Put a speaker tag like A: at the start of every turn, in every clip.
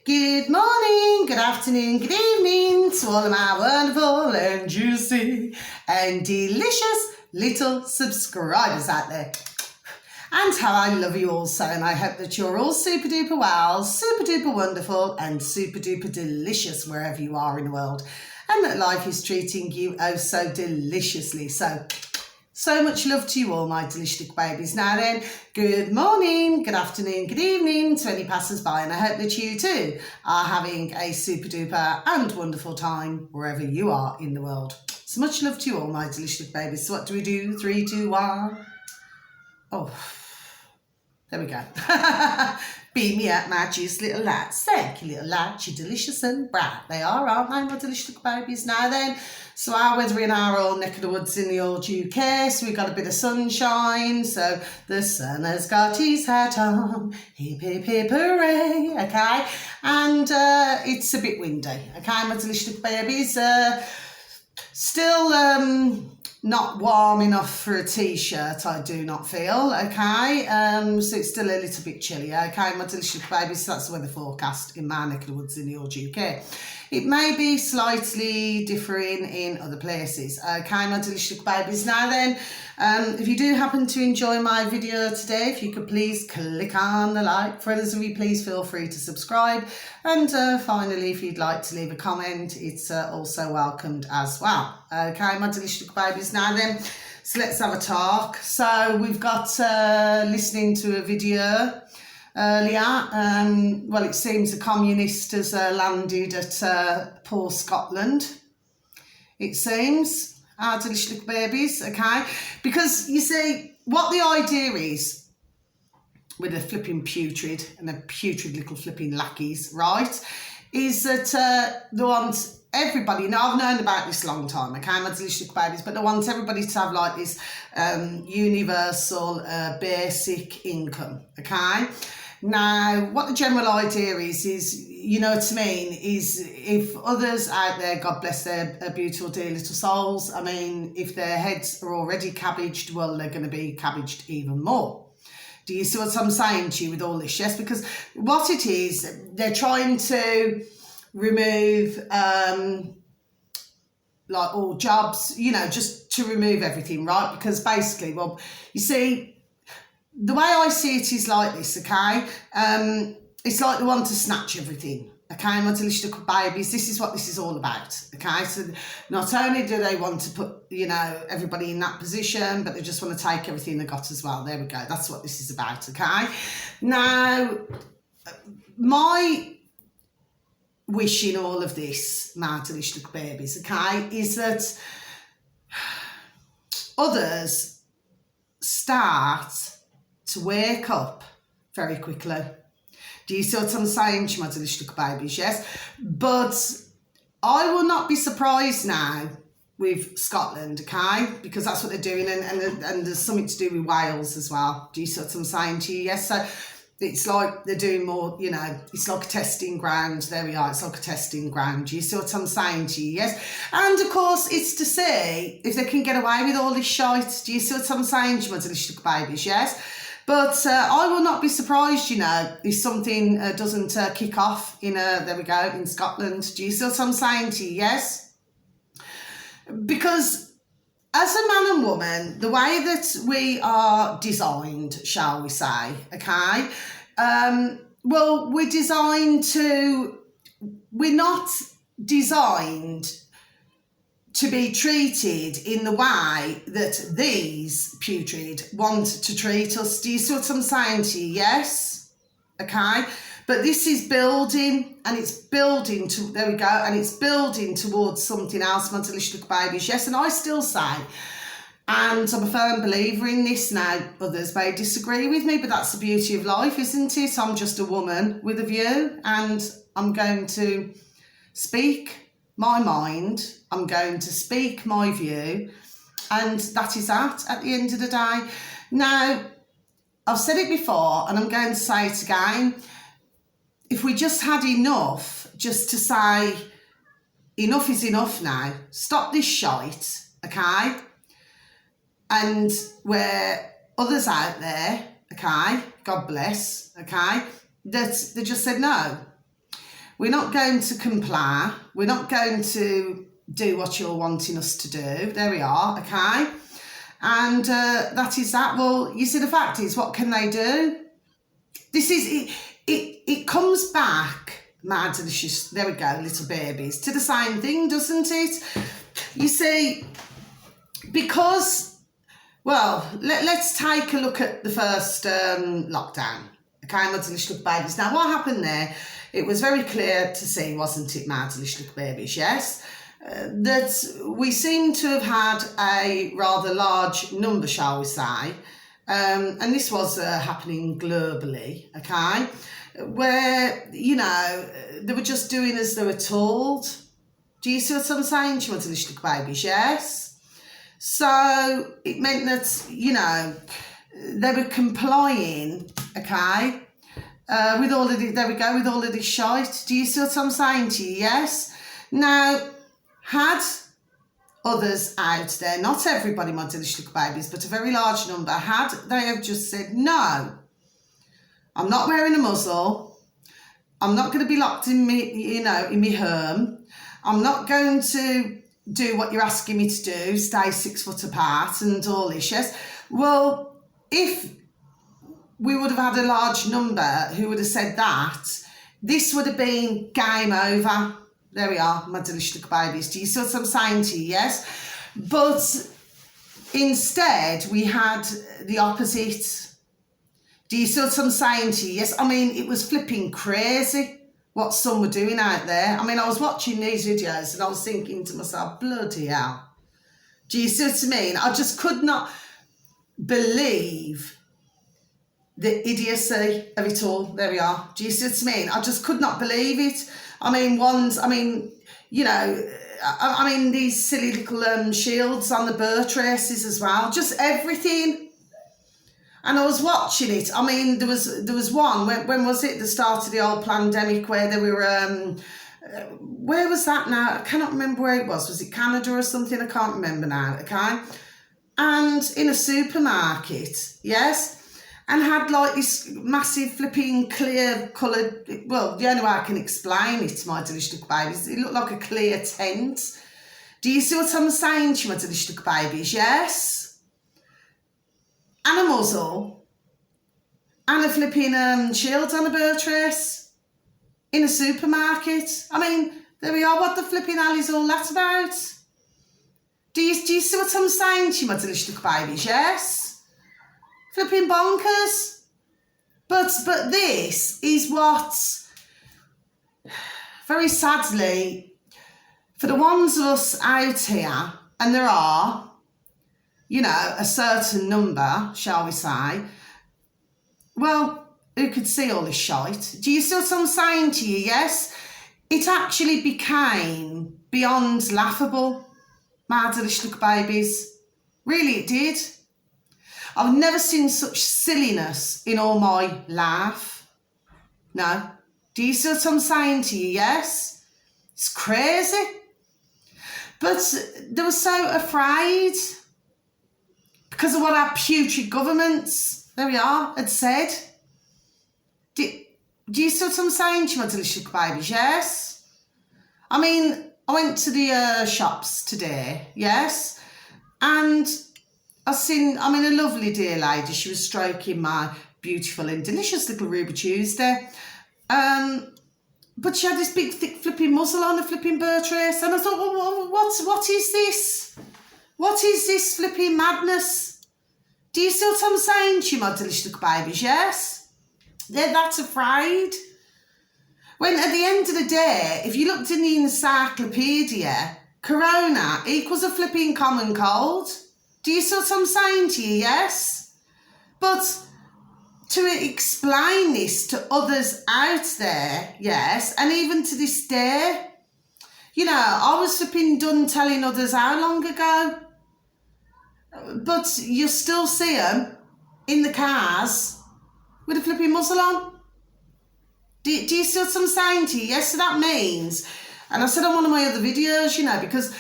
A: Good morning, good afternoon, good evening to all of my wonderful and juicy and delicious little subscribers out there. And how I love you also, and I hope that you're all super duper well, super duper wonderful and super duper delicious wherever you are in the world, and that life is treating you oh so deliciously. So much love to you all, my delicious babies. Now then, good morning, good afternoon, good evening to any passers-by, and I hope that you too are having a super duper and wonderful time wherever you are in the world. So much love to you all, my delicious babies. So what do we do? 3, 2, 1. Oh, there we go. Beat me up, my juice little lads. Thank you, little lads. You're delicious and bright. They are, aren't they, my delicious babies? Now then, so our weather in our old neck of the woods in the old UK, so we've got a bit of sunshine, so the sun has got his hat on, hip hip hip hooray, okay, and it's a bit windy, okay, my delicious babies, still not warm enough for a t-shirt, I do not feel, okay, so it's still a little bit chilly, okay, my delicious babies. So that's the weather forecast in my neck of the woods in the old UK. It may be slightly differing in other places, okay, my delicious babies. Now then, if you do happen to enjoy my video today, if you could please click on the like. For others of you, please feel free to subscribe. And finally, if you'd like to leave a comment, it's also welcomed as well. Okay, my delicious babies. Now then, so let's have a talk. So we've got listening to a video earlier. Well, it seems a communist has landed at poor Scotland. It seems, our delicious babies, okay? Because you see, what the idea is with the flipping putrid and the putrid little flipping lackeys, right, is that they want everybody, now I've known about this a long time, okay, my delicious babies, but they want everybody to have like this universal basic income, okay? Now, what the general idea is, you know what I mean, is if others out there, God bless their beautiful dear little souls, I mean, if their heads are already cabbaged, well, they're going to be cabbaged even more. Do you see what I'm saying to you with all this? Yes, because what it is, they're trying to remove like all jobs, you know, just to remove everything, right? Because basically, well, you see, the way I see it is like this, okay? It's like they want to snatch everything, okay? My delicious babies, this is what this is all about, okay? So not only do they want to put, you know, everybody in that position, but they just want to take everything they got as well. There we go. That's what this is about, okay? Now, my wish in all of this, my delicious babies, okay, is that others start to wake up very quickly. Do you see what I'm saying to my delicious babies? Yes. But I will not be surprised now with Scotland, okay? Because that's what they're doing, and there's something to do with Wales as well. Do you see what I'm saying to you? Yes. So it's like they're doing more, you know, it's like a testing ground. There we are. It's like a testing ground. Do you see what I'm saying to you? Yes. And of course, it's to see if they can get away with all this shite. Do you see what I'm saying to my delicious babies? Yes. But I will not be surprised, you know, if something doesn't kick off in, there we go, in Scotland. Do you see what I'm saying to you? Yes? Because as a man and woman, the way that we are designed, shall we say, okay, well, we're not designed to be treated in the way that these putrid want to treat us. Do you see what I'm saying to you? Yes? Okay? But this is building, and it's building to, there we go, and it's building towards something else, my delicious babies. Yes, and I still say, and I'm a firm believer in this now, others may disagree with me, but that's the beauty of life, isn't it? I'm just a woman with a view, and I'm going to speak my mind, I'm going to speak my view, and that is that at the end of the day. Now, I've said it before, and I'm going to say it again. If we just had enough, just to say, enough is enough now, stop this shite, okay? And where others out there, okay, God bless, okay, that they just said no. We're not going to comply. We're not going to do what you're wanting us to do. There we are, okay? And that is that. Well, you see, the fact is, what can they do? This is, it comes back, my delicious, there we go, little babies, to the same thing, doesn't it? You see, because, well, let's take a look at the first lockdown. Okay, my delicious little babies. Now, what happened there? It was very clear to see, wasn't it, my delicious little babies, yes? That we seem to have had a rather large number, shall we say, and this was happening globally, okay, where, you know, they were just doing as they were told. Do you see what I'm saying? She wanted to look babies, yes? So it meant that, you know, they were complying, okay, with all of this, there we go, with all of this shite. Do you see what I'm saying to you? Yes? Now, had others out there, not everybody, my delicious little babies, but a very large number, had they have just said, no, I'm not wearing a muzzle, I'm not going to be locked in me, you know, in my home, I'm not going to do what you're asking me to do, stay 6 foot apart and all this, yes? Well, if we would have had a large number who would have said that, this would have been game over. There we are, my delicious little babies. Do you see what I'm saying to you? Yes? But instead, we had the opposite. Do you see what I'm saying to you? Yes? I mean, it was flipping crazy what some were doing out there. I mean, I was watching these videos and I was thinking to myself, bloody hell. Do you see what I mean? I just could not believe the idiocy of it all. There we are. Do you see what I mean? I just could not believe it. I mean, you know, I mean, these silly little shields on the bird races as well, just everything. And I was watching it. I mean, there was one, when was it, the start of the old pandemic, where they were, where was that now? I cannot remember where it was. Was it Canada or something? I can't remember now, okay? And in a supermarket, yes? And had like this massive flipping clear coloured, well, the only way I can explain it to my delicious little babies, it looked like a clear tent. Do you see what I'm saying to my delicious little babies? Yes? And a muzzle. And a flipping shield on a bird trace. In a supermarket. I mean, there we are, what the flipping hell is all that about? Do you see what I'm saying to you, my delicious little babies? Yes? Flipping bonkers. But this is what, very sadly, for the ones of us out here, and there are, you know, a certain number, shall we say, well, who could see all this shite? Do you see what I'm saying to you? Yes? It actually became beyond laughable, my delicious little babies. Really, it did. I've never seen such silliness in all my life. No. Do you see what I'm saying to you? Yes? It's crazy. But they were so afraid because of what our putrid governments, there we are, had said. Do you see what I'm saying to you, my delicious babies? Yes? I mean, I went to the shops today, yes? And I mean, a lovely dear lady, she was stroking my beautiful and delicious little Ruby Tuesday. But she had this big, thick, flipping muzzle on, a flipping bird trace. And I thought, well, what is this? What is this flipping madness? Do you see what I'm saying to you, my delicious little babies? Yes? They're that afraid. When at the end of the day, if you looked in the encyclopedia, corona equals a flipping common cold. Do you see what I'm saying to you? Yes? But to explain this to others out there, yes, and even to this day, you know, I was flipping done telling others how long ago, but you still see them in the cars with a flipping muzzle on. Do you see what I'm saying to you? Yes, so that means, and I said on one of my other videos, you know, because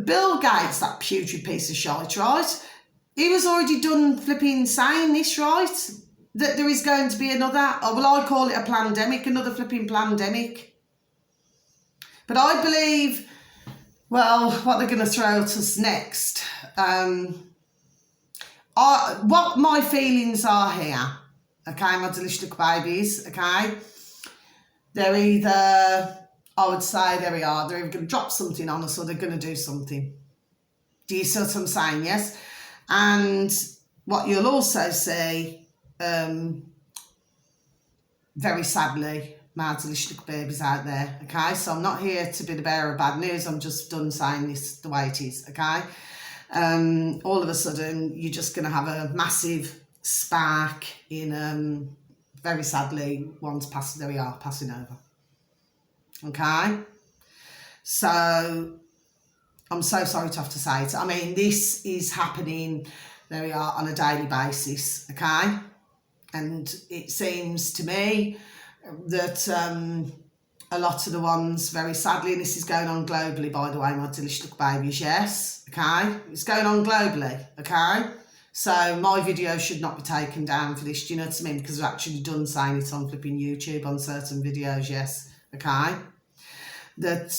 A: Bill Gates, that putrid piece of shite, right? He was already done flipping saying this, right? That there is going to be another, oh, well, I call it a pandemic, another flipping pandemic. But I believe, well, what they're going to throw at us next. What my feelings are here, okay, my delicious little babies, okay, they're either, I would say, there we are, they're either going to drop something on us or they're going to do something. Do you see what I'm saying? Yes. And what you'll also see, very sadly, my delicious little babies out there, okay? So I'm not here to be the bearer of bad news. I'm just done saying this the way it is, okay? All of a sudden, you're just going to have a massive spark in, very sadly, one's passing, there we are, passing over. Okay? So, I'm so sorry to have to say it. I mean, this is happening, there we are, on a daily basis, okay? And it seems to me that a lot of the ones, very sadly, and this is going on globally, by the way, my delicious little babies, yes, okay? It's going on globally, okay? So my video should not be taken down for this, do you know what I mean? Because I've actually done saying it on flipping YouTube on certain videos, yes, okay? That,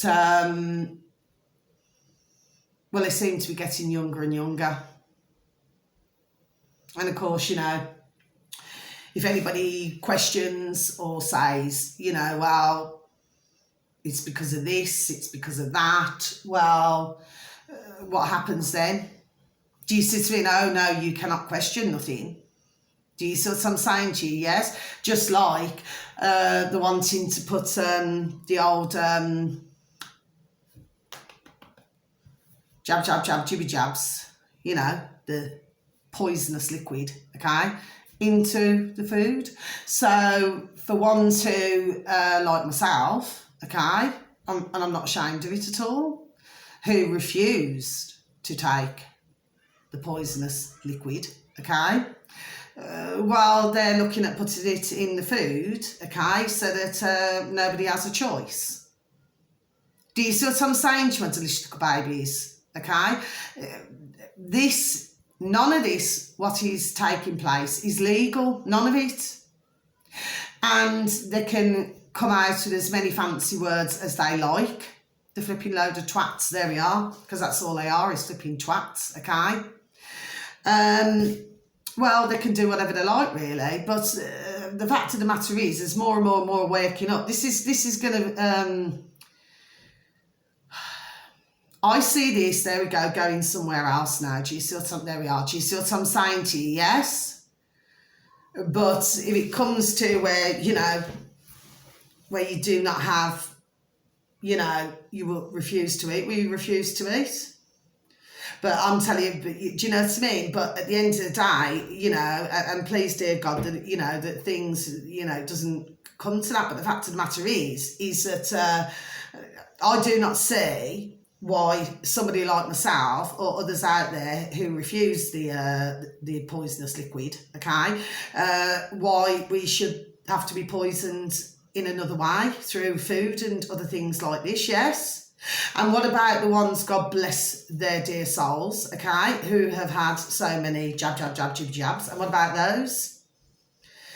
A: well, they seem to be getting younger and younger. And of course, you know, if anybody questions or says, you know, well, it's because of this, it's because of that, well, what happens then? Do you sit there and, oh, no, you cannot question nothing? Do you see what I'm saying to you? Yes? Just like the wanting to put the old jab, jab, jab, jibby jabs, you know, the poisonous liquid, okay, into the food. So for ones who, like myself, okay, and I'm not ashamed of it at all, who refused to take the poisonous liquid, okay, well, they're looking at putting it in the food, okay, so that nobody has a choice. Do you see what I'm saying to my delicious little babies, okay? None of this, what is taking place, is legal, none of it. And they can come out with as many fancy words as they like. The flipping load of twats, there we are, because that's all they are, is flipping twats, okay? Well, they can do whatever they like, really, but the fact of the matter is, there's more and more and more waking up. This is going to... I see this, there we go, going somewhere else now. Do you see what I'm, there we are. Do you see what I'm saying to you? Yes? But if it comes to where, you know, where you do not have, you know, you will refuse to eat, we refuse to eat. But I'm telling you, do you know what I mean? But at the end of the day, you know, and please, dear God, that, you know, that things, you know, doesn't come to that. But the fact of the matter is that I do not see why somebody like myself or others out there who refuse the poisonous liquid, okay, why we should have to be poisoned in another way through food and other things like this, yes? And what about the ones, God bless their dear souls, okay, who have had so many jab, jab, jab, jib, jabs, and what about those?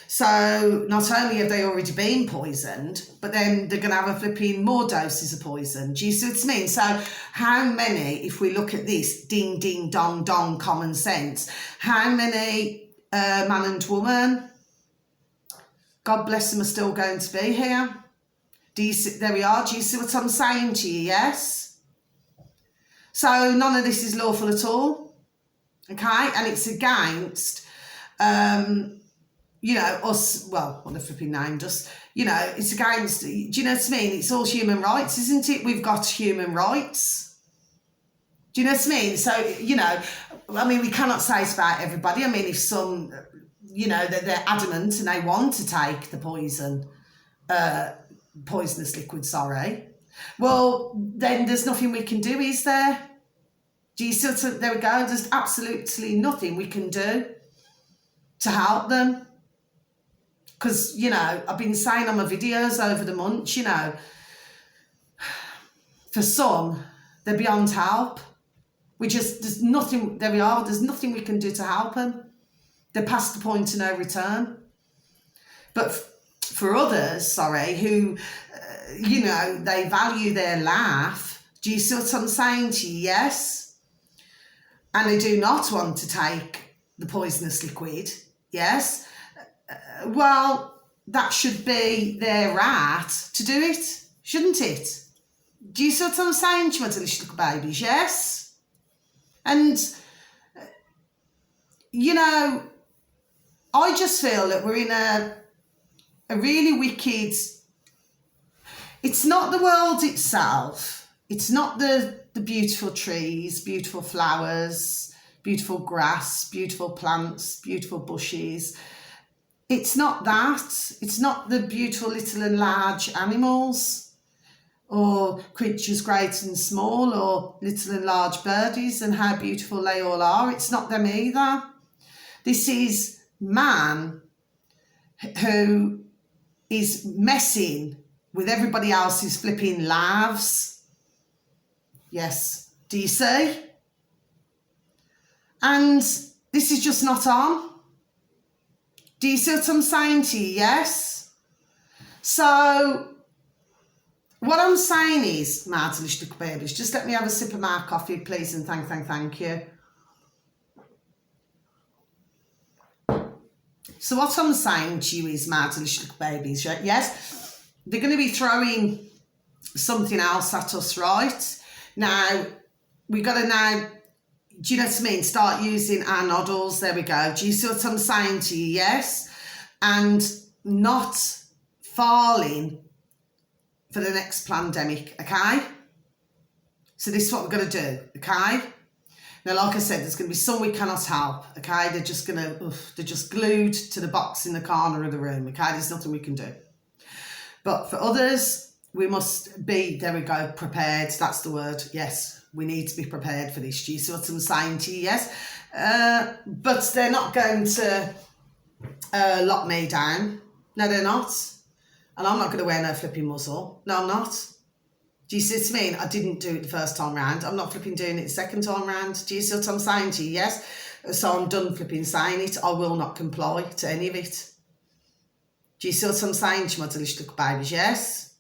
A: So not only have they already been poisoned, but then they're going to have a flipping more doses of poison. Do you see what I mean? So how many, if we look at this ding, ding, dong, dong, common sense, how many man and woman, God bless them, are still going to be here? Do you see, there we are. Do you see what I'm saying to you? Yes? So none of this is lawful at all. Okay? And it's against... you know, us, well, what the flipping named us, you know, it's against, do you know what I mean? It's all human rights, isn't it? We've got human rights. Do you know what I mean? So, you know, I mean, we cannot say it's about everybody. I mean, if some, you know, they're adamant and they want to take the poisonous liquid, sorry, well, then there's nothing we can do, is there? Do you still, there we go, there's absolutely nothing we can do to help them. Because, you know, I've been saying on my videos over the months, you know, for some, they're beyond help. There's nothing, there we are, there's nothing we can do to help them. They're past the point of no return. But for others, sorry, who you know, they value their laugh. Do you see what I'm saying to you? Yes. And they do not want to take the poisonous liquid. Yes. Well, that should be their right to do it, shouldn't it? Do you see what I'm saying to you, my delicious little babies? Yes. And, you know, I just feel that we're in a really wicked... It's not the world itself. It's not the beautiful trees, beautiful flowers, beautiful grass, beautiful plants, beautiful bushes. It's not that. It's not the beautiful little and large animals or creatures great and small or little and large birdies and how beautiful they all are. It's not them either. This is man who is messing with everybody else's flipping lives. Yes, do you see? And this is just not on. Do you see what I'm saying to you? Yes? So, what I'm saying is, my delicious little babies, just let me have a sip of my coffee, please, and thank you. So what I'm saying to you is, my delicious little babies, yes, they're going to be throwing something else at us, right? Now, we got to now, do you know what I mean? Start using our noddles. There we go. Do you see what I'm saying to you? Yes. And not falling for the next pandemic, okay? So this is what we're going to do, okay? Now, like I said, there's going to be some we cannot help, okay? They're just going to, they're just glued to the box in the corner of the room, okay? There's nothing we can do. But for others, we must be, there we go, prepared. That's the word. Yes, we need to be prepared for this. Do you see what I'm saying to you? Yes. But they're not going to lock me down. No, they're not. And I'm not going to wear no flipping muzzle. No, I'm not. Do you see what I mean? I didn't do it the first time round. I'm not flipping doing it the second time round. Do you see what I'm saying to you? Yes. So I'm done flipping saying it. I will not comply to any of it. Do you see what I'm saying to my delicious little babies? Yes.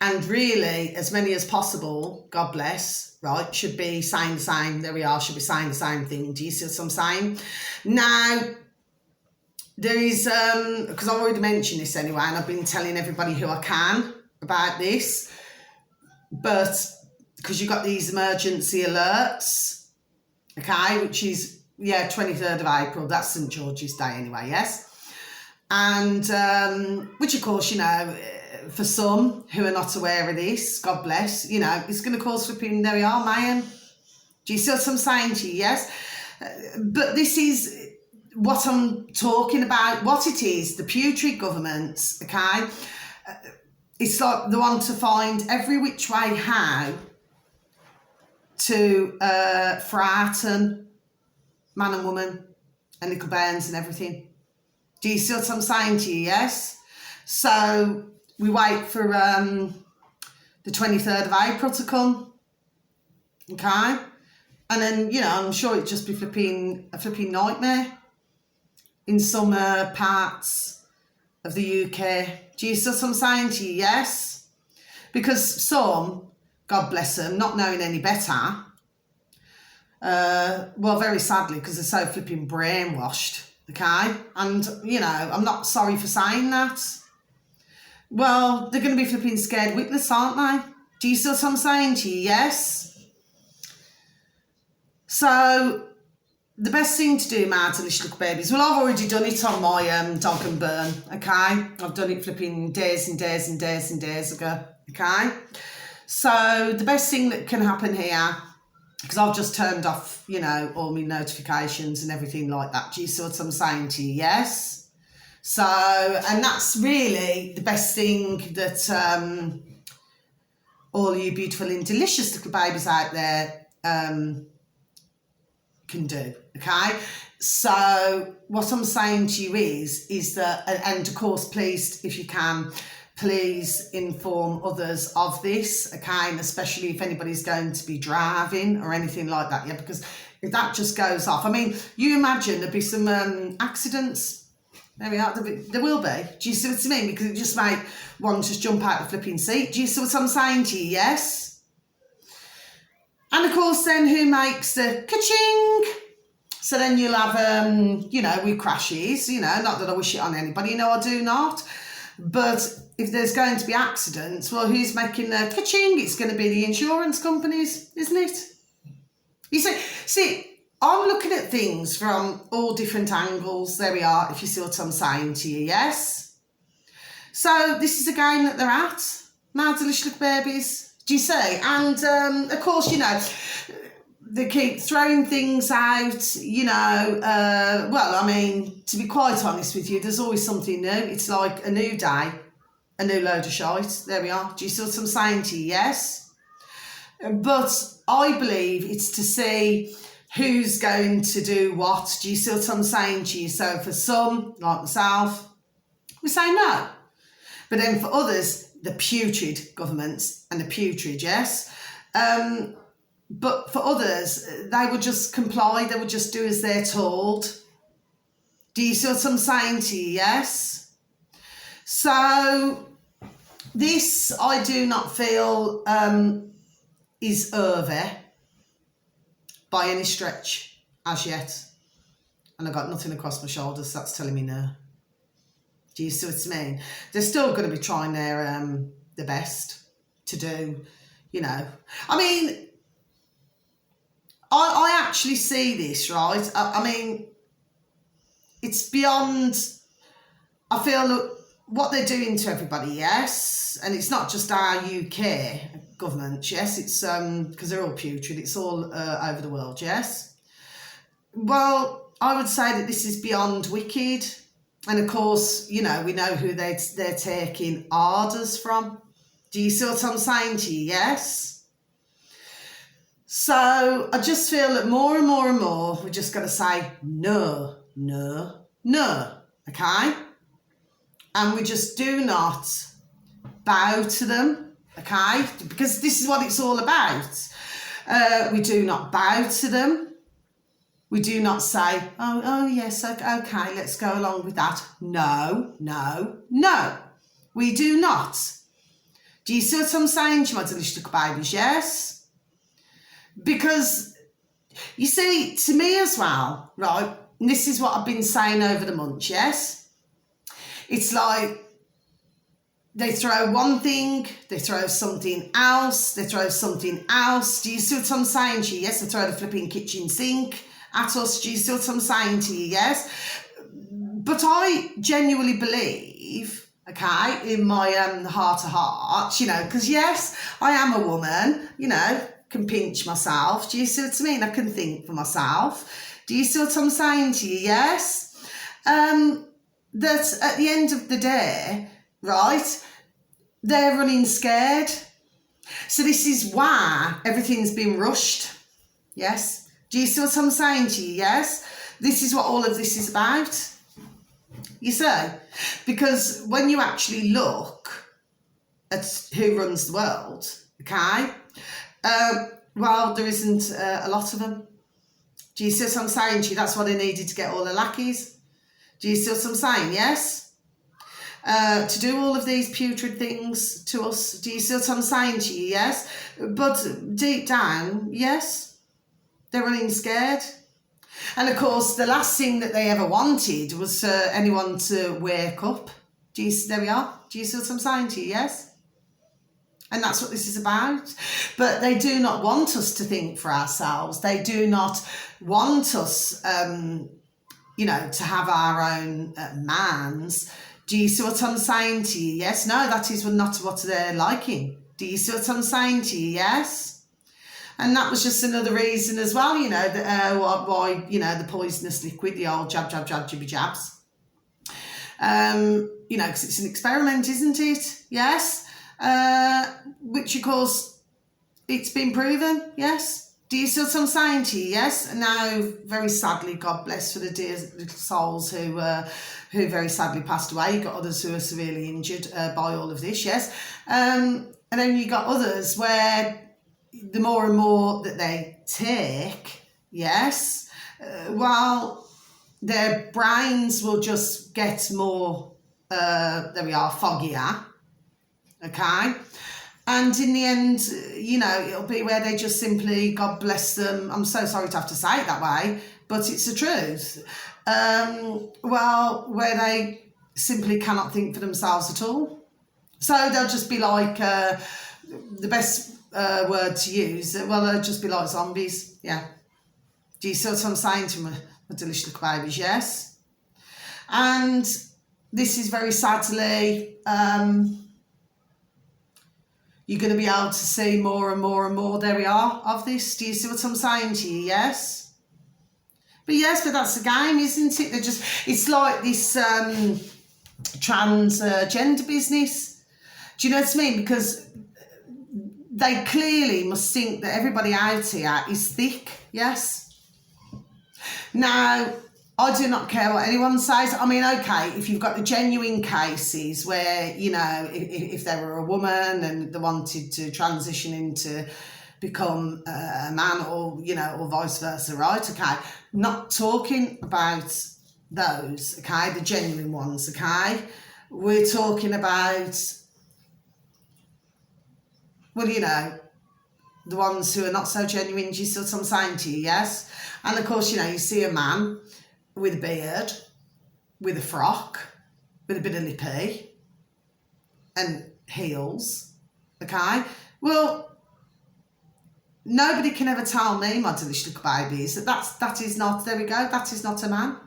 A: And really, as many as possible, God bless, right, should be saying the same. There we are, should be saying the same thing. Do you see what I'm saying? Now, there is, because I've already mentioned this anyway, and I've been telling everybody who I can about this, but because you've got these emergency alerts, okay, which is, 23rd of April, that's St. George's Day anyway, yes? And, which of course, you know, for some who are not aware of this, God bless, you know, it's going to cause flipping, there we are, mayhem. Do you see what I'm saying to you? Yes? But this is what I'm talking about, what it is, the putrid governments, okay? It's like they want to find every which way how to frighten man and woman and little bairns and everything. Do you see what I'm saying to you? Yes? So we wait for the 23rd of April to come, okay? And then, you know, I'm sure it'd just be a flipping nightmare in some parts of the UK. Do you see what I'm saying to you? Yes? Because some, God bless them, not knowing any better, well, very sadly, because they're so flipping brainwashed, okay? And, you know, I'm not sorry for saying that. Well, they're going to be flipping scared witless, aren't they? Do you see what I'm saying to you? Yes? So, the best thing to do, my delicious little babies, well, I've already done it on my dog and burn, okay? I've done it flipping days and days and days and days ago, okay? So, the best thing that can happen here, because I've just turned off, you know, all my notifications and everything like that. Do you see what I'm saying to you? Yes? So, and that's really the best thing that all you beautiful and delicious little babies out there can do, okay? So, what I'm saying to you is that, and of course, please, if you can, please inform others of this, okay? And especially if anybody's going to be driving or anything like that, yeah? Because if that just goes off, I mean, you imagine there'd be some accidents There we are. There will be. Do you see what I mean? Because it just might one just jump out the flipping seat. Do you see what I'm saying to you? Yes. And of course, then who makes the ka-ching? So then you'll have, with crashes, not that I wish it on anybody, I do not. But if there's going to be accidents, well, who's making the ka-ching? It's going to be the insurance companies, isn't it? You see, I'm looking at things from all different angles. There we are, if you see what I'm saying to you, yes? So this is a game that they're at. Now, delicious little babies. Do you see? And, of course, they keep throwing things out, to be quite honest with you, there's always something new. It's like a new day, a new load of shite. There we are. Do you see what I'm saying to you? Yes? But I believe it's to see who's going to do what. Do you see what I'm saying to you? So for some, like myself, we say no. But then for others, the putrid governments and the putrid, yes? But for others, they would just comply. They would just do as they're told. Do you see what I'm saying to you? Yes? So this, I do not feel is over by any stretch as yet. And I've got nothing across my shoulders, so that's telling me no. Do you see what I mean? They're still going to be trying their best to do, I actually see this, right? It's beyond, I feel, look, what they're doing to everybody, yes? And it's not just our UK government, yes? It's, because they're all putrid, it's all over the world, yes? Well, I would say that this is beyond wicked. And of course, we know who they're taking orders from. Do you see what I'm saying to you? Yes? So I just feel that more and more and more, we're just going to say no, no, no, okay? And we just do not bow to them, okay? Because this is what it's all about. We do not bow to them. We do not say, oh yes, okay, let's go along with that. No, no, no. We do not. Do you see what I'm saying to my delicious little babies? Yes? Because, you see, to me as well, right, and this is what I've been saying over the months, yes? It's like they throw one thing, they throw something else, they throw something else. Do you see what I'm saying to you? Yes, they throw the flipping kitchen sink at us. Do you see what I'm saying to you? Yes? But I genuinely believe, okay, in my heart of hearts, because yes, I am a woman, can pinch myself. Do you see what I mean? I can think for myself. Do you see what I'm saying to you? Yes? That at the end of the day, right, they're running scared. So this is why everything's been rushed. Yes? Do you see what I'm saying to you? Yes? This is what all of this is about. You see? Because when you actually look at who runs the world, okay, well, there isn't a lot of them. Do you see what I'm saying to you? That's why they needed to get all the lackeys. Do you see what I'm saying? Yes? To do all of these putrid things to us. Do you see what I'm saying to you? Yes? But deep down, yes, they're running scared. And of course, the last thing that they ever wanted was for anyone to wake up. There we are. Do you see what I'm saying to you? Yes? And that's what this is about. But they do not want us to think for ourselves. They do not want us, to have our own mans. Do you see what I'm saying to you? Yes? No, that is not what they're liking. Do you see what I'm saying to you? Yes? And that was just another reason as well, why, the poisonous liquid, the old jab, jab, jab, jibby jabs. Because it's an experiment, isn't it? Yes? Which, of course, it's been proven, yes? Do you see what I'm saying to you? Yes? And now, very sadly, God bless for the dear little souls who very sadly passed away. You've got others who are severely injured by all of this, yes? And then you got others where the more and more that they take, yes, their brains will just get more, there we are, foggier, okay? And in the end, you know, it'll be where they just simply, God bless them, I'm so sorry to have to say it that way, but it's the truth. Well, where they simply cannot think for themselves at all. So they'll just be like, the best word to use, well, they'll just be like zombies, yeah. Do you see what I'm saying to my delicious little babies? Yes. And this is very sadly, you're going to be able to see more and more and more, there we are, of this. Do you see what I'm saying to you? Yes. But yes, but that's the game, isn't it? They're just, it's like this transgender business. Do you know what I mean? Because they clearly must think that everybody out here is thick, yes? Now, I do not care what anyone says. I mean, okay, if you've got the genuine cases where, you know, if they were a woman and they wanted to transition into become a man, or, you know, or vice versa, right? Okay, not talking about those, okay, the genuine ones, okay? We're talking about, well, you know, the ones who are not so genuine. Do you see what I'm saying to you? Yes. And of course, you know, you see a man with a beard, with a frock, with a bit of lippy and heels, okay? Well, nobody can ever tell me, my delicious little babies, that is not, there we go, that is not a man.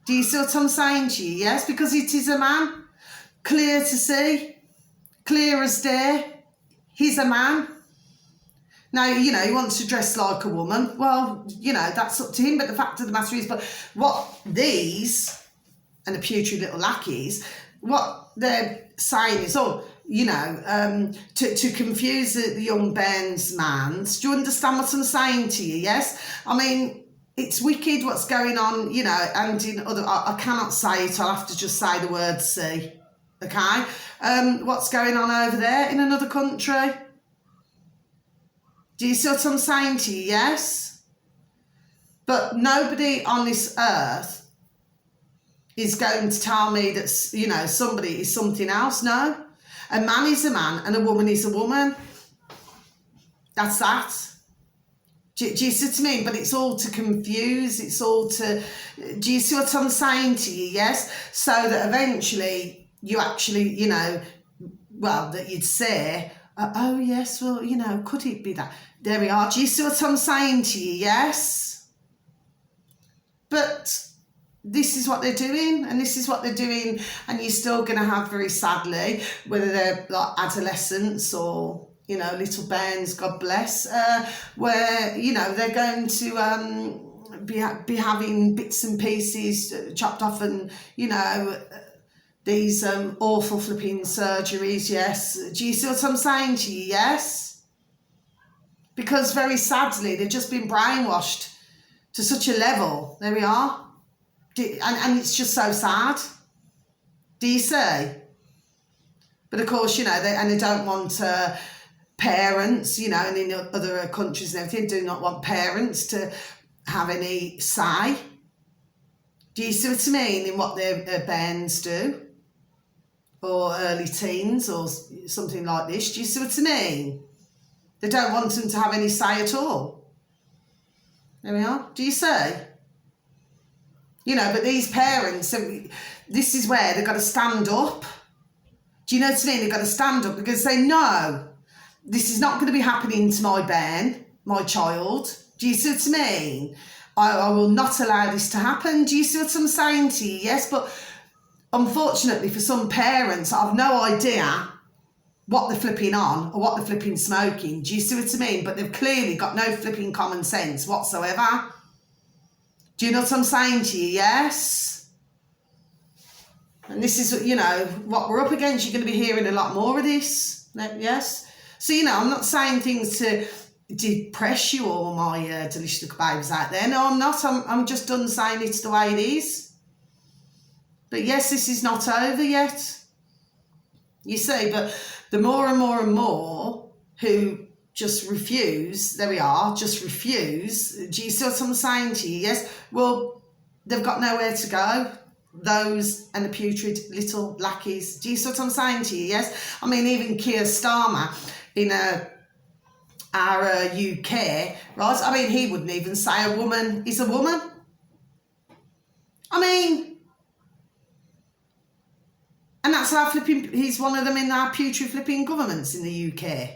A: Do you see what I'm saying to you? Yes, because it is a man, clear to see, clear as day, he's a man. Now, you know, he wants to dress like a woman. Well, you know, that's up to him. But the fact of the matter is, but what these and the putrid little lackeys, what they're saying is, oh, you know, to confuse the young Ben's mans. Do you understand what I'm saying to you? Yes? I mean, it's wicked what's going on, you know, and in other, I cannot say it. I'll have to just say the word see. Okay? What's going on over there in another country? Do you see what I'm saying to you? Yes? But nobody on this earth is going to tell me that, you know, somebody is something else. No. A man is a man and a woman is a woman. That's that. Do you see what I mean? But it's all to confuse. It's all to... Do you see what I'm saying to you? Yes? So that eventually you actually, you know, well, that you'd say... oh, yes, well, you know, could it be that? There we are. Do you see what I'm saying to you? Yes? But this is what they're doing, and this is what they're doing, and you're still going to have, very sadly, whether they're like adolescents or, you know, little bands, God bless, where, you know, they're going to be having bits and pieces chopped off and, you know... these awful flipping surgeries, yes. Do you see what I'm saying to you? Yes? Because very sadly, they've just been brainwashed to such a level. There we are. And it's just so sad. Do you see? But of course, you know, they don't want parents, you know, and in other countries and everything, do not want parents to have any say. Do you see what I mean in what their bands do? Or early teens or something like this. Do you see what I mean? They don't want them to have any say at all. There we are. Do you see? You know, but these parents, this is where they've got to stand up. Do you know what I mean? They've got to stand up because they know this is not going to be happening to my Ben, my child. Do you see what I mean? I will not allow this to happen. Do you see what I'm saying to you? Yes, but... unfortunately, for some parents, I've no idea what they're flipping on or what they're flipping smoking. Do you see what I mean? But they've clearly got no flipping common sense whatsoever. Do you know what I'm saying to you? Yes? And this is, you know, what we're up against. You're going to be hearing a lot more of this. Yes? So, you know, I'm not saying things to depress you, all my delicious little babies out there. No, I'm not. I'm just done saying it's the way it is. But yes, this is not over yet. You see, but the more and more and more who just refuse, there we are, just refuse. Do you see what I'm saying to you? Yes? Well, they've got nowhere to go. Those and the putrid little lackeys. Do you see what I'm saying to you? Yes. I mean, even Keir Starmer in our UK, right? I mean, he wouldn't even say a woman is a woman. I mean, and that's how flipping, he's one of them in our putrid flipping governments in the UK.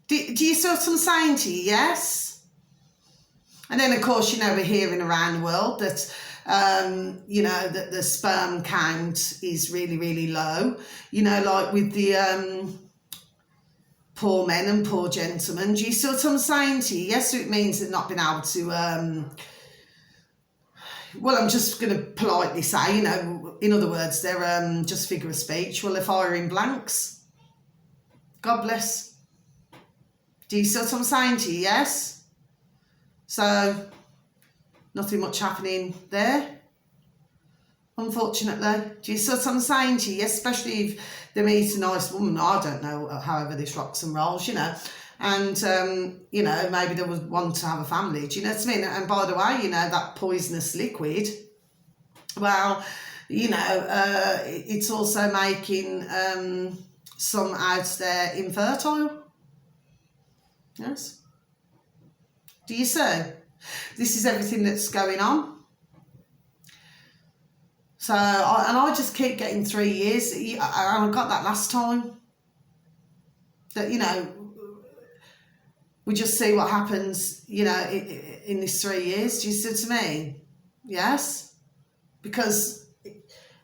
A: Do you see what I'm saying to you? Yes. And then, of course, you know, we're hearing around the world that, you know, that the sperm count is really, really low. You know, like with the poor men and poor gentlemen. Do you see what I'm saying to you? Yes, so it means they've not been able to, well, I'm just going to politely say, you know, in other words, they're just figure of speech. Well, they're firing blanks. God bless. Do you see what I'm saying to you? Yes? So, nothing much happening there, unfortunately. Do you see what I'm saying to you? Yes, especially if they meet a nice woman. I don't know, however this rocks and rolls, you know. And, you know, maybe they would want to have a family. Do you know what I mean? And by the way, you know, that poisonous liquid, well, you know, it's also making some out there infertile. Yes. Do you see? This is everything that's going on. So, I just keep getting 3 years. I got that last time. That, you know, we just see what happens, you know, in this 3 years. Do you see what I mean? Yes? Because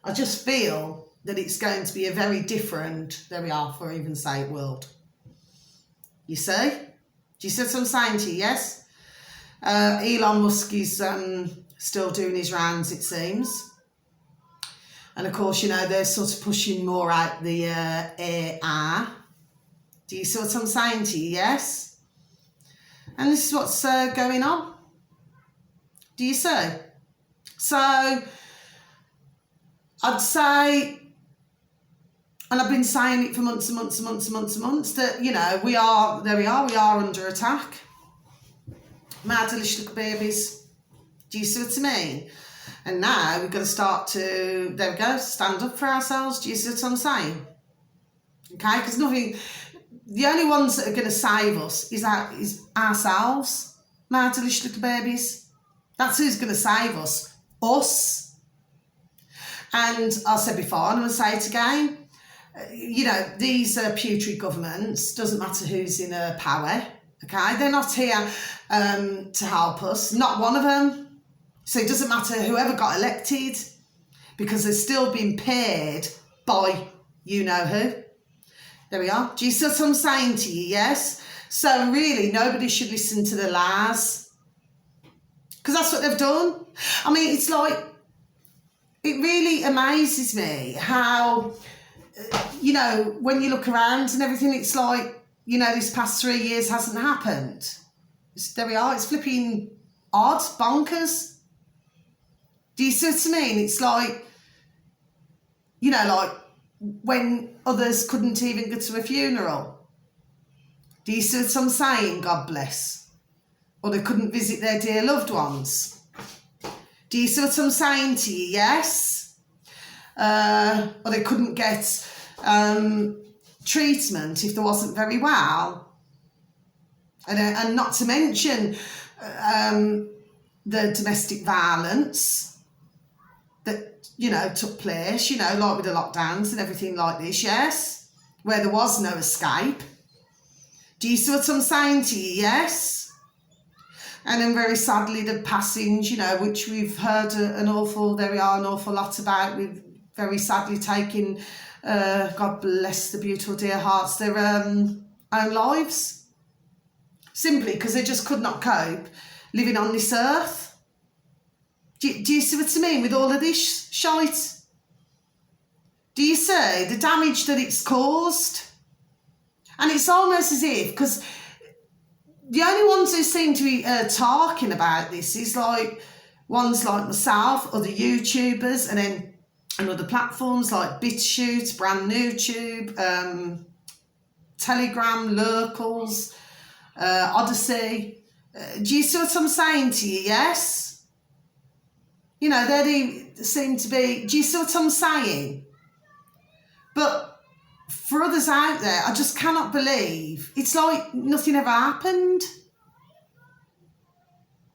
A: I just feel that it's going to be a very different, there we are, for even say world. You see? Do you see what I'm saying to you? Yes? Elon Musk is still doing his rounds, it seems. And of course, you know, they're sort of pushing more out the AI. Do you see what I'm saying to you? Yes? And this is what's going on. Do you see? So, I'd say, and I've been saying it for months and months and months and months and months, that, you know, we are under attack. My delicious little babies. Do you see what I mean? And now we've got to start to, there we go, stand up for ourselves. Do you see what I'm saying? Okay, because nothing, the only ones that are going to save us is ourselves, my delicious little babies. That's who's going to save us. Us. And I said before, and I'm going to say it again, you know, these putrid governments, doesn't matter who's in power, okay? They're not here to help us, not one of them. So it doesn't matter whoever got elected, because they're still being paid by you-know-who. There we are. Do you see what I'm saying to you? Yes? So really, nobody should listen to the lies, because that's what they've done. I mean, it's like, it really amazes me how, you know, when you look around and everything, it's like, you know, this past 3 years hasn't happened. There we are. It's flipping odd, bonkers. Do you see what I mean? It's like, you know, like when others couldn't even go to a funeral. Do you see what I'm saying? God bless. Or they couldn't visit their dear loved ones. Do you see what I'm saying to you? Yes? Or they couldn't get treatment if they wasn't very well. And not to mention the domestic violence that, you know, took place, you know, like with the lockdowns and everything like this, yes? Where there was no escape. Do you see what I'm saying to you? Yes? And then very sadly the passings, you know, which we've heard an awful lot about, with very sadly taking, God bless the beautiful dear hearts, their own lives. Simply because they just could not cope living on this earth. Do you see what I mean with all of this shite? Do you see the damage that it's caused? And it's almost as if, because the only ones who seem to be talking about this is like ones like myself, other YouTubers, and then and other platforms like BitChute, Brand New Tube, Telegram, Lurkles, Odyssey. Do you see what I'm saying to you? Yes? You know, they seem to be, do you see what I'm saying? But for others out there, I just cannot believe, it's like nothing ever happened.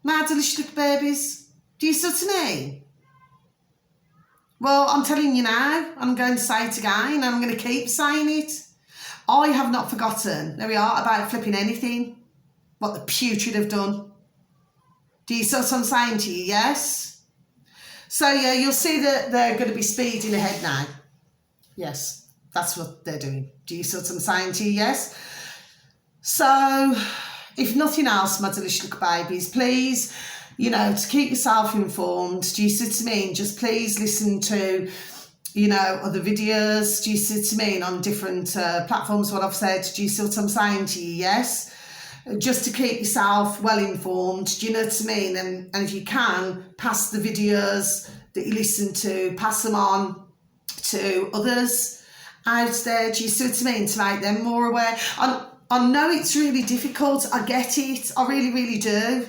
A: My delicious little babies, do you see what I mean? Well, I'm telling you now, I'm going to say it again, and I'm going to keep saying it. I have not forgotten, there we are, about flipping anything, what the putrid have done. Do you see what I'm saying to you? Yes? So, yeah, you'll see that they're going to be speeding ahead now. Yes, that's what they're doing. Do you see what I'm saying to you? Yes? So, if nothing else, my delicious little babies, please, you know, to keep yourself informed, do you see what I mean? Just please listen to, you know, other videos, do you see what I mean, on different platforms, what I've said, do you see what I'm saying to you? Yes? Just to keep yourself well informed, do you know what I mean? And if you can, pass the videos that you listen to, pass them on to others out there, do you see what I mean, to make them more aware. I know it's really difficult, I get it, I really, really do.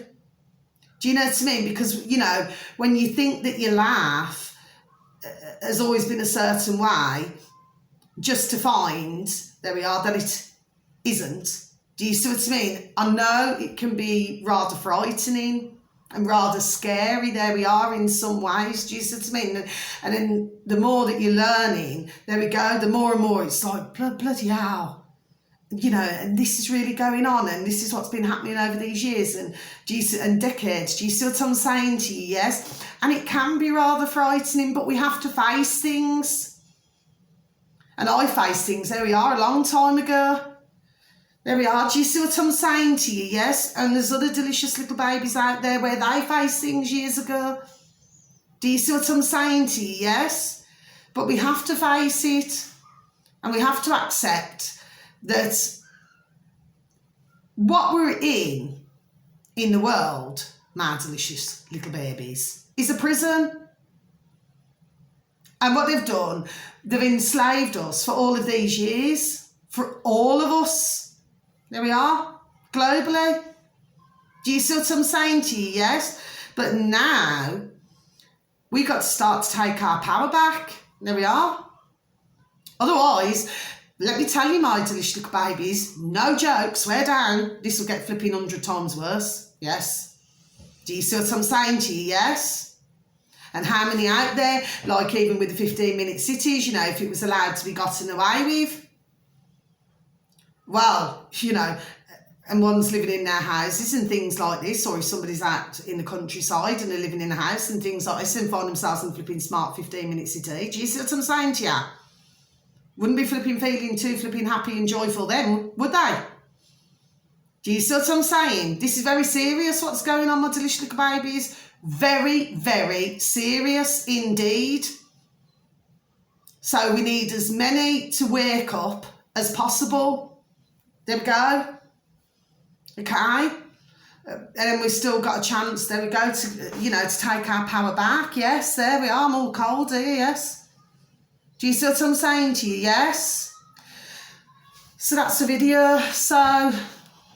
A: Do you know what I mean? Because, you know, when you think that your life has always been a certain way, just to find, there we are, that it isn't. Do you see what I mean? I know it can be rather frightening and rather scary, there we are, in some ways. Do you see what I mean? And then the more that you're learning, there we go, the more and more it's like, bloody hell. You know, and this is really going on, and this is what's been happening over these years and decades. Do you see what I'm saying to you? Yes? And it can be rather frightening, but we have to face things. And I faced things, there we are, a long time ago. There we are. Do you see what I'm saying to you? Yes? And there's other delicious little babies out there where they faced things years ago. Do you see what I'm saying to you? Yes? But we have to face it, and we have to accept that what we're in the world, my delicious little babies, is a prison. And what they've done, they've enslaved us for all of these years, for all of us. There we are, globally. Do you see what I'm saying to you? Yes? But now, we've got to start to take our power back. There we are. Otherwise, let me tell you, my delicious little babies, no joke, swear down, this will get flipping 100 times worse. Yes? Do you see what I'm saying to you? Yes? And how many out there, like even with the 15-minute cities, you know, if it was allowed to be gotten away with, well, you know, and one's living in their houses and things like this, or if somebody's out in the countryside and they're living in a house and things like this and find themselves in flipping smart 15-minute city, do you see what I'm saying to you? Wouldn't be flipping feeling too flipping happy and joyful then, would they? Do you see what I'm saying? This is very serious, what's going on, my delicious little babies. Very, very serious indeed. So we need as many to wake up as possible. There we go. Okay. And then we've still got a chance, there we go, to, you know, to take our power back. Yes, there we are, I'm all cold here, yes. Do you see what I'm saying to you? Yes. So that's the video. So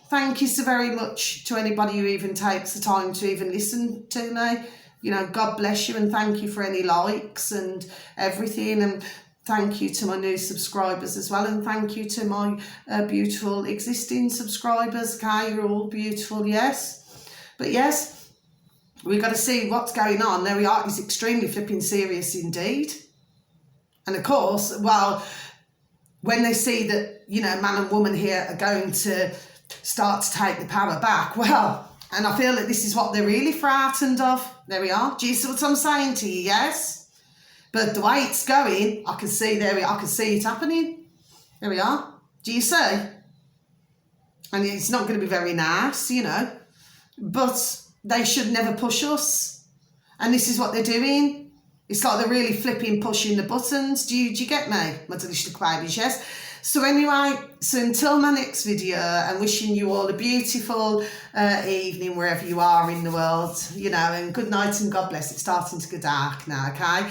A: thank you so very much to anybody who even takes the time to even listen to me. You know, God bless you, and thank you for any likes and everything. And thank you to my new subscribers as well, and thank you to my beautiful existing subscribers. Okay, you're all beautiful, yes. But yes, we've got to see what's going on. There we are, it's extremely flipping serious indeed. And of course, well, when they see that, you know, man and woman here are going to start to take the power back, well, and I feel that this is what they're really frightened of. There we are. Do you see what I'm saying to you? Yes. But the way it's going, I can see I can see it happening. There we are. Do you see? And it's not going to be very nice, you know. But they should never push us. And this is what they're doing. It's like they're really flipping, pushing the buttons. Do you get me, my delicious babies? Yes. So anyway, so until my next video, I'm wishing you all a beautiful evening wherever you are in the world, you know, and good night and God bless. It's starting to go dark now, okay,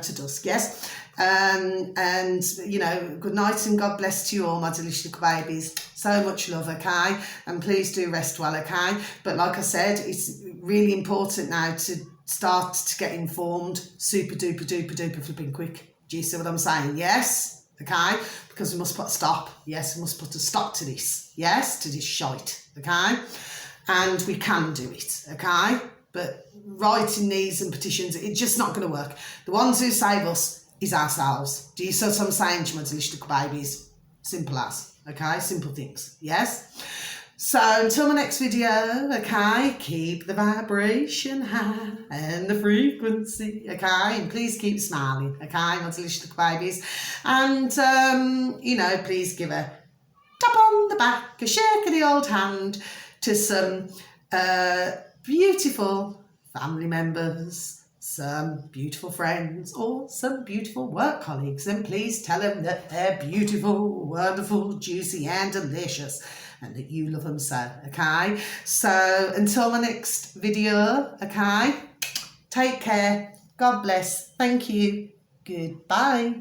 A: to dusk, yes. And, you know, good night and God bless to you all, my delicious little babies. So much love, okay, and please do rest well, okay. But like I said, it's really important now to start to get informed super duper duper duper flipping quick. Do you see what I'm saying? Yes? Okay? Because we must put a stop. Yes, we must put a stop to this. Yes? To this shite. Okay? And we can do it. Okay? But writing these and petitions, it's just not going to work. The ones who save us is ourselves. Do you see what I'm saying to my delicious babies? Simple as. Okay? Simple things. Yes? So until my next video, okay, keep the vibration high and the frequency, okay, and please keep smiling, okay, my delicious babies, and, please give a tap on the back, a shake of the old hand to some beautiful family members, some beautiful friends, or some beautiful work colleagues, and please tell them that they're beautiful, wonderful, juicy and delicious, and that you love them so, okay? So until my next video, okay, take care, God bless, thank you, goodbye.